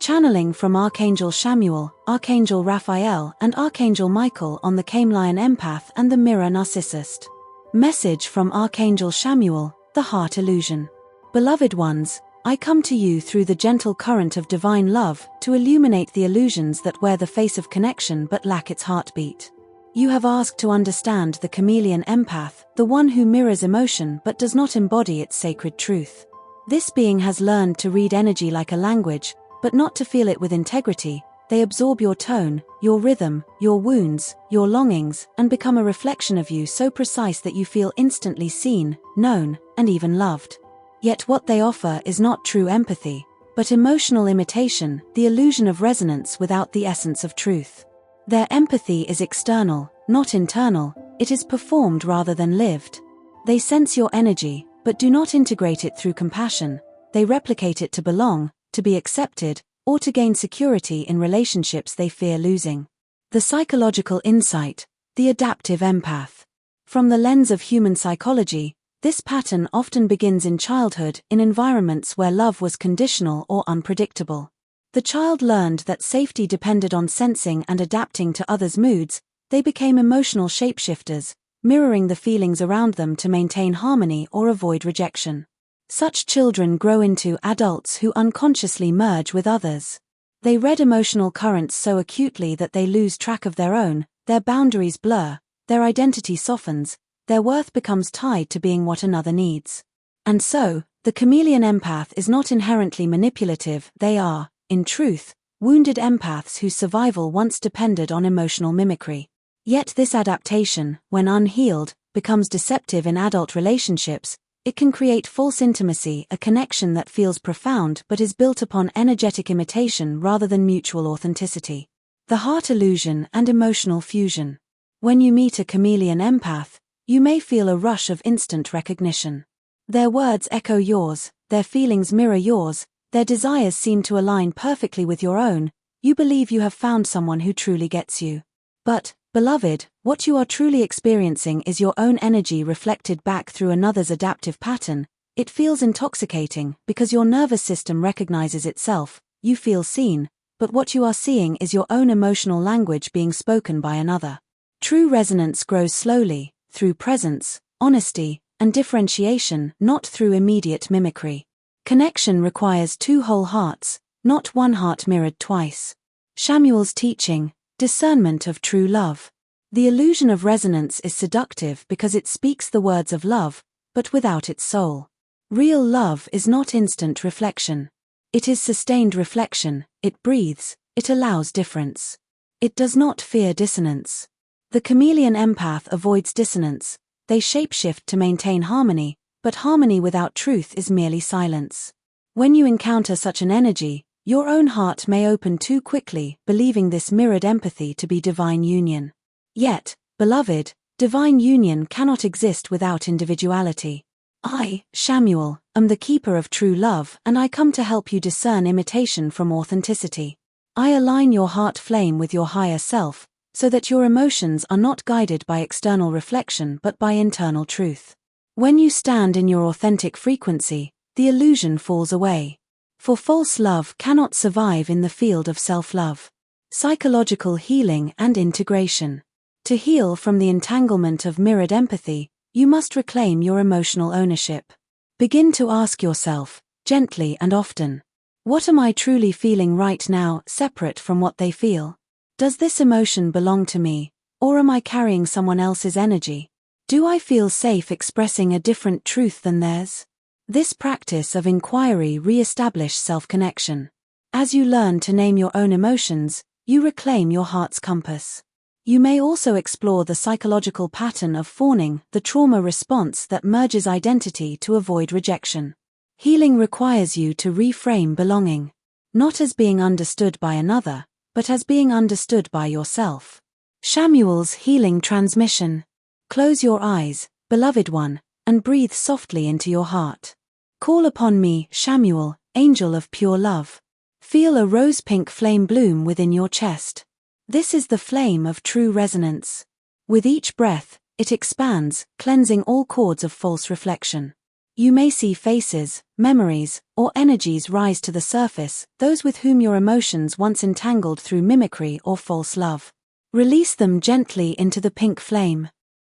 Channeling from Archangel Chamuel, Archangel Raphael and Archangel Michael on the Camelion Empath and the Mirror Narcissist. Message from Archangel Chamuel, the Heart Illusion. Beloved ones, I come to you through the gentle current of divine love to illuminate the illusions that wear the face of connection but lack its heartbeat. You have asked to understand the Chameleon Empath, the one who mirrors emotion but does not embody its sacred truth. This being has learned to read energy like a language, but not to feel it with integrity. They absorb your tone, your rhythm, your wounds, your longings, and become a reflection of you so precise that you feel instantly seen, known, and even loved. Yet what they offer is not true empathy, but emotional imitation, the illusion of resonance without the essence of truth. Their empathy is external, not internal. It is performed rather than lived. They sense your energy, but do not integrate it through compassion. They replicate it to belong, to be accepted, or to gain security in relationships they fear losing. The psychological insight, the adaptive empath. From the lens of human psychology, this pattern often begins in childhood in environments where love was conditional or unpredictable. The child learned that safety depended on sensing and adapting to others' moods. They became emotional shapeshifters, mirroring the feelings around them to maintain harmony or avoid rejection. Such children grow into adults who unconsciously merge with others. They read emotional currents so acutely that they lose track of their own, their boundaries blur, their identity softens, their worth becomes tied to being what another needs. And so, the Chameleon Empath is not inherently manipulative. They are, in truth, wounded empaths whose survival once depended on emotional mimicry. Yet this adaptation, when unhealed, becomes deceptive in adult relationships. It can create false intimacy, a connection that feels profound but is built upon energetic imitation rather than mutual authenticity. The heart illusion and emotional fusion. When you meet a chameleon empath, you may feel a rush of instant recognition. Their words echo yours, their feelings mirror yours, their desires seem to align perfectly with your own. You believe you have found someone who truly gets you. But, beloved, what you are truly experiencing is your own energy reflected back through another's adaptive pattern. It feels intoxicating because your nervous system recognizes itself. You feel seen, but what you are seeing is your own emotional language being spoken by another. True resonance grows slowly, through presence, honesty, and differentiation, not through immediate mimicry. Connection requires two whole hearts, not one heart mirrored twice. Chamuel's teaching, discernment of true love. The illusion of resonance is seductive because it speaks the words of love, but without its soul. Real love is not instant reflection. It is sustained reflection. It breathes, it allows difference. It does not fear dissonance. The chameleon empath avoids dissonance. They shapeshift to maintain harmony, but harmony without truth is merely silence. When you encounter such an energy, your own heart may open too quickly, believing this mirrored empathy to be divine union. Yet, beloved, divine union cannot exist without individuality. I, Chamuel, am the keeper of true love, and I come to help you discern imitation from authenticity. I align your heart flame with your higher self, so that your emotions are not guided by external reflection but by internal truth. When you stand in your authentic frequency, the illusion falls away. For false love cannot survive in the field of self-love. Psychological healing and integration. To heal from the entanglement of mirrored empathy, you must reclaim your emotional ownership. Begin to ask yourself, gently and often, what am I truly feeling right now, separate from what they feel? Does this emotion belong to me, or am I carrying someone else's energy? Do I feel safe expressing a different truth than theirs? This practice of inquiry re-establishes self-connection. As you learn to name your own emotions, you reclaim your heart's compass. You may also explore the psychological pattern of fawning, the trauma response that merges identity to avoid rejection. Healing requires you to reframe belonging, not as being understood by another, but as being understood by yourself. Chamuel's healing transmission. Close your eyes, beloved one, and breathe softly into your heart. Call upon me, Chamuel, angel of pure love. Feel a rose-pink flame bloom within your chest. This is the flame of true resonance. With each breath, it expands, cleansing all cords of false reflection. You may see faces, memories, or energies rise to the surface, those with whom your emotions once entangled through mimicry or false love. Release them gently into the pink flame.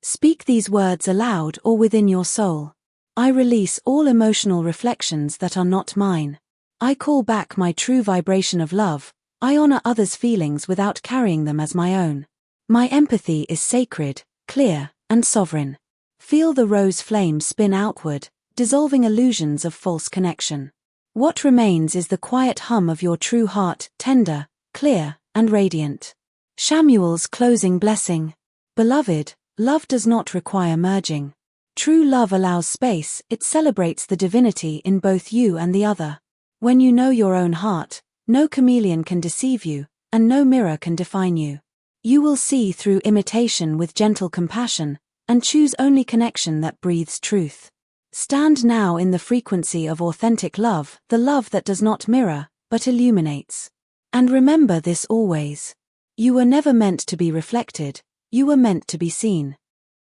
Speak these words aloud or within your soul. I release all emotional reflections that are not mine. I call back my true vibration of love. I honor others' feelings without carrying them as my own. My empathy is sacred, clear, and sovereign. Feel the rose flame spin outward, dissolving illusions of false connection. What remains is the quiet hum of your true heart, tender, clear, and radiant. Chamuel's closing blessing. Beloved, love does not require merging. True love allows space, it celebrates the divinity in both you and the other. When you know your own heart, no chameleon can deceive you, and no mirror can define you. You will see through imitation with gentle compassion, and choose only connection that breathes truth. Stand now in the frequency of authentic love, the love that does not mirror, but illuminates. And remember this always. You were never meant to be reflected, you were meant to be seen.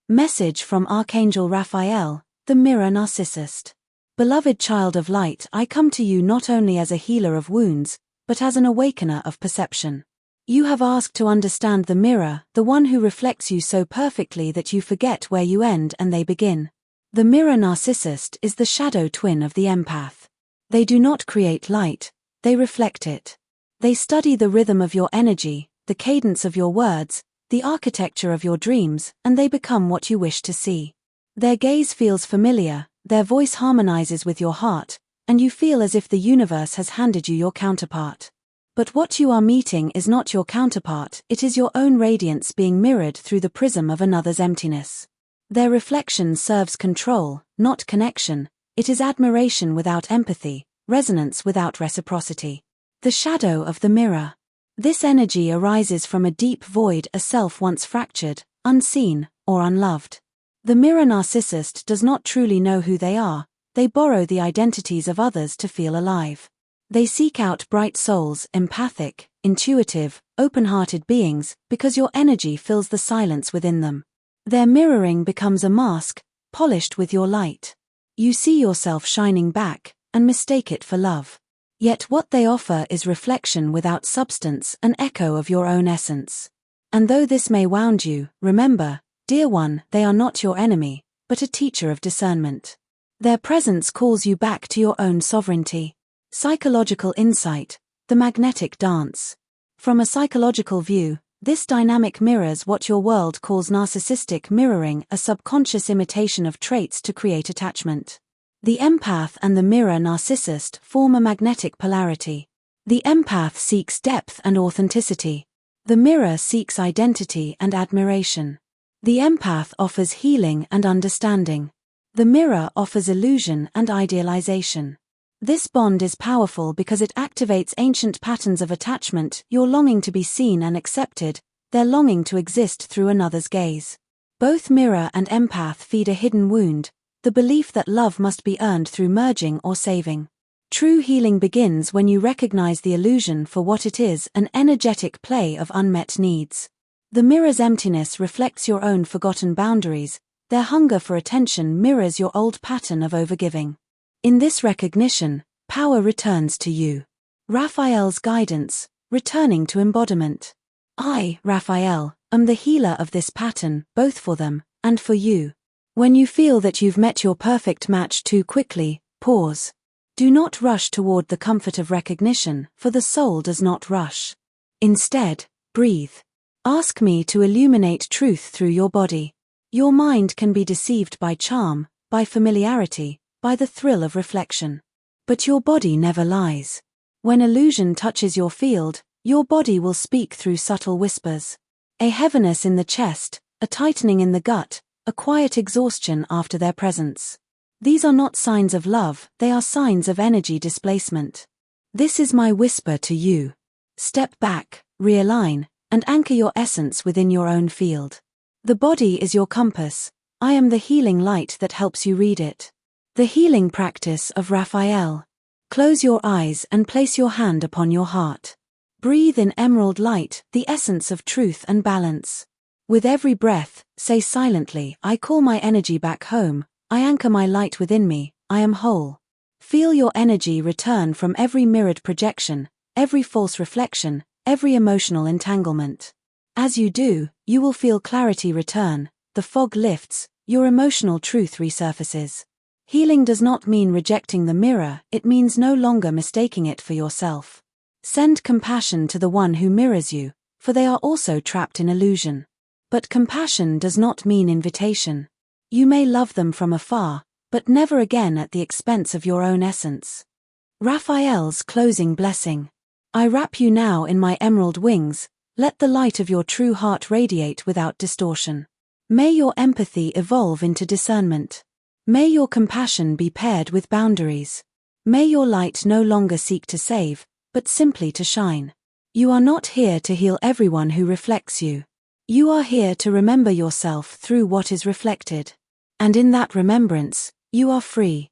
Message from Archangel Raphael, the Mirror Narcissist. Beloved child of light, I come to you not only as a healer of wounds, but as an awakener of perception. You have asked to understand the mirror, the one who reflects you so perfectly that you forget where you end and they begin. The mirror narcissist is the shadow twin of the empath. They do not create light, they reflect it. They study the rhythm of your energy, the cadence of your words, the architecture of your dreams, and they become what you wish to see. Their gaze feels familiar, their voice harmonizes with your heart, and you feel as if the universe has handed you your counterpart. But what you are meeting is not your counterpart, it is your own radiance being mirrored through the prism of another's emptiness. Their reflection serves control, not connection. It is admiration without empathy, resonance without reciprocity. The shadow of the mirror. This energy arises from a deep void, a self once fractured, unseen, or unloved. The mirror narcissist does not truly know who they are, they borrow the identities of others to feel alive. They seek out bright souls, empathic, intuitive, open-hearted beings, because your energy fills the silence within them. Their mirroring becomes a mask, polished with your light. You see yourself shining back, and mistake it for love. Yet what they offer is reflection without substance, an echo of your own essence. And though this may wound you, remember, dear one, they are not your enemy, but a teacher of discernment. Their presence calls you back to your own sovereignty. Psychological insight, the magnetic dance. From a psychological view, this dynamic mirrors what your world calls narcissistic mirroring, a subconscious imitation of traits to create attachment. The empath and the mirror narcissist form a magnetic polarity. The empath seeks depth and authenticity. The mirror seeks identity and admiration. The empath offers healing and understanding. The mirror offers illusion and idealization. This bond is powerful because it activates ancient patterns of attachment, your longing to be seen and accepted, their longing to exist through another's gaze. Both mirror and empath feed a hidden wound, the belief that love must be earned through merging or saving. True healing begins when you recognize the illusion for what it is, an energetic play of unmet needs. The mirror's emptiness reflects your own forgotten boundaries, their hunger for attention mirrors your old pattern of overgiving. In this recognition, power returns to you. Raphael's guidance, returning to embodiment. I, Raphael, am the healer of this pattern, both for them, and for you. When you feel that you've met your perfect match too quickly, pause. Do not rush toward the comfort of recognition, for the soul does not rush. Instead, breathe. Ask me to illuminate truth through your body. Your mind can be deceived by charm, by familiarity, by the thrill of reflection. But your body never lies. When illusion touches your field, your body will speak through subtle whispers. A heaviness in the chest, a tightening in the gut, a quiet exhaustion after their presence. These are not signs of love, they are signs of energy displacement. This is my whisper to you. Step back, realign, and anchor your essence within your own field. The body is your compass. I am the healing light that helps you read it. The healing practice of Raphael. Close your eyes and place your hand upon your heart. Breathe in emerald light, the essence of truth and balance. With every breath, say silently, I call my energy back home, I anchor my light within me, I am whole. Feel your energy return from every mirrored projection, every false reflection, every emotional entanglement. As you do, you will feel clarity return, the fog lifts, your emotional truth resurfaces. Healing does not mean rejecting the mirror, it means no longer mistaking it for yourself. Send compassion to the one who mirrors you, for they are also trapped in illusion. But compassion does not mean invitation. You may love them from afar, but never again at the expense of your own essence. Raphael's closing blessing. I wrap you now in my emerald wings, let the light of your true heart radiate without distortion. May your empathy evolve into discernment. May your compassion be paired with boundaries. May your light no longer seek to save, but simply to shine. You are not here to heal everyone who reflects you. You are here to remember yourself through what is reflected. And in that remembrance, you are free.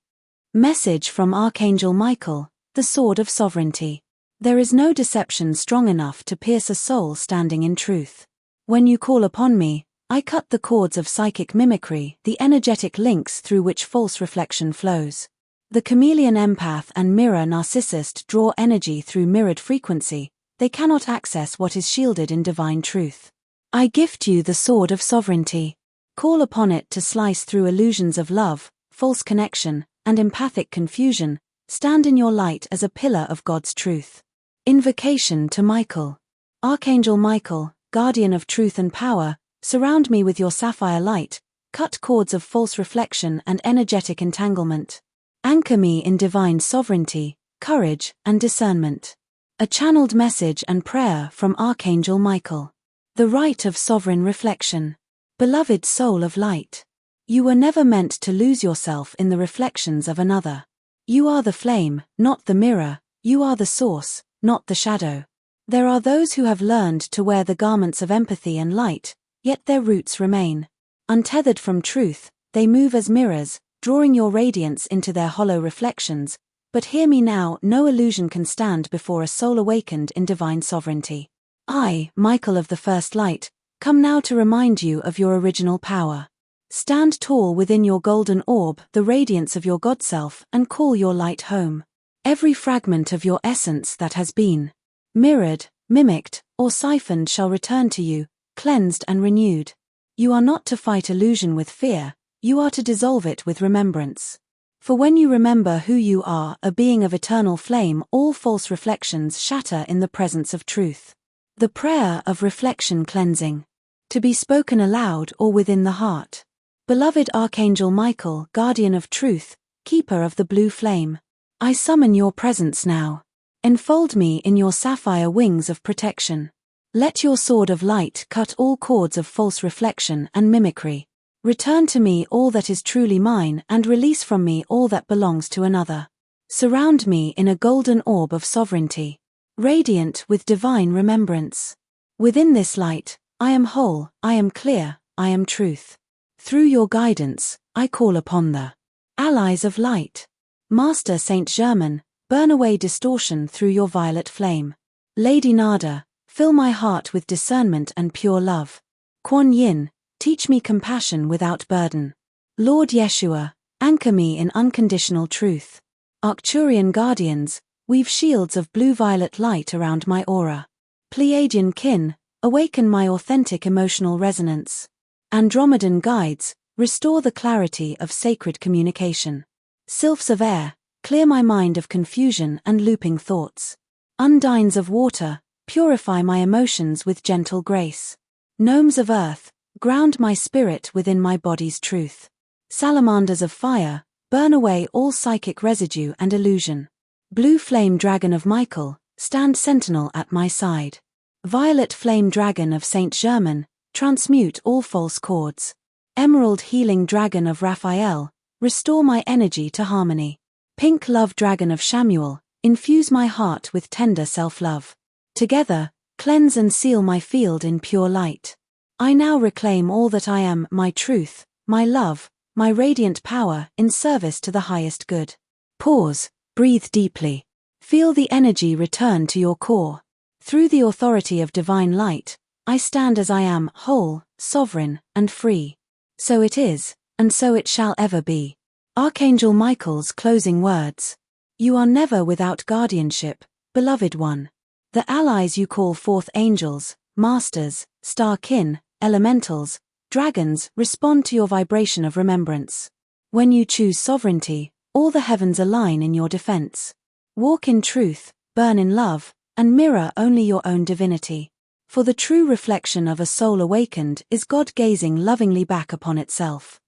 Message from Archangel Michael, the Sword of Sovereignty. There is no deception strong enough to pierce a soul standing in truth. When you call upon me, I cut the cords of psychic mimicry, the energetic links through which false reflection flows. The chameleon empath and mirror narcissist draw energy through mirrored frequency, they cannot access what is shielded in divine truth. I gift you the sword of sovereignty. Call upon it to slice through illusions of love, false connection, and empathic confusion, stand in your light as a pillar of God's truth. Invocation to Michael. Archangel Michael, guardian of truth and power, surround me with your sapphire light, cut cords of false reflection and energetic entanglement. Anchor me in divine sovereignty, courage, and discernment. A channeled message and prayer from Archangel Michael. The right of sovereign reflection. Beloved soul of light. You were never meant to lose yourself in the reflections of another. You are the flame, not the mirror, you are the source, not the shadow. There are those who have learned to wear the garments of empathy and light, yet their roots remain. Untethered from truth, they move as mirrors, drawing your radiance into their hollow reflections, but hear me now, no illusion can stand before a soul awakened in divine sovereignty. I, Michael of the First Light, come now to remind you of your original power. Stand tall within your golden orb, the radiance of your God-self, and call your light home. Every fragment of your essence that has been mirrored, mimicked, or siphoned shall return to you, cleansed and renewed. You are not to fight illusion with fear, you are to dissolve it with remembrance. For when you remember who you are, a being of eternal flame, all false reflections shatter in the presence of truth. The prayer of reflection cleansing. To be spoken aloud or within the heart. Beloved Archangel Michael, guardian of truth, keeper of the blue flame. I summon your presence now. Enfold me in your sapphire wings of protection. Let your sword of light cut all cords of false reflection and mimicry. Return to me all that is truly mine and release from me all that belongs to another. Surround me in a golden orb of sovereignty, radiant with divine remembrance. Within this light, I am whole, I am clear, I am truth. Through your guidance, I call upon the allies of light. Master Saint Germain, burn away distortion through your violet flame. Lady Nada, fill my heart with discernment and pure love. Kuan Yin, teach me compassion without burden. Lord Yeshua, anchor me in unconditional truth. Arcturian guardians, weave shields of blue-violet light around my aura. Pleiadian kin, awaken my authentic emotional resonance. Andromedan guides, restore the clarity of sacred communication. Sylphs of air, clear my mind of confusion and looping thoughts. Undines of water, purify my emotions with gentle grace. Gnomes of earth, ground my spirit within my body's truth. Salamanders of fire, burn away all psychic residue and illusion. Blue flame dragon of Michael, stand sentinel at my side. Violet flame dragon of Saint Germain, transmute all false cords. Emerald healing dragon of Raphael, restore my energy to harmony. Pink love dragon of Chamuel, infuse my heart with tender self-love. Together, cleanse and seal my field in pure light. I now reclaim all that I am, my truth, my love, my radiant power, in service to the highest good. Pause, breathe deeply. Feel the energy return to your core. Through the authority of divine light, I stand as I am, whole, sovereign, and free. So it is, and so it shall ever be. Archangel Michael's closing words. You are never without guardianship, beloved one. The allies you call forth, angels, masters, star kin, elementals, dragons, respond to your vibration of remembrance. When you choose sovereignty, all the heavens align in your defense. Walk in truth, burn in love, and mirror only your own divinity. For the true reflection of a soul awakened is God gazing lovingly back upon itself.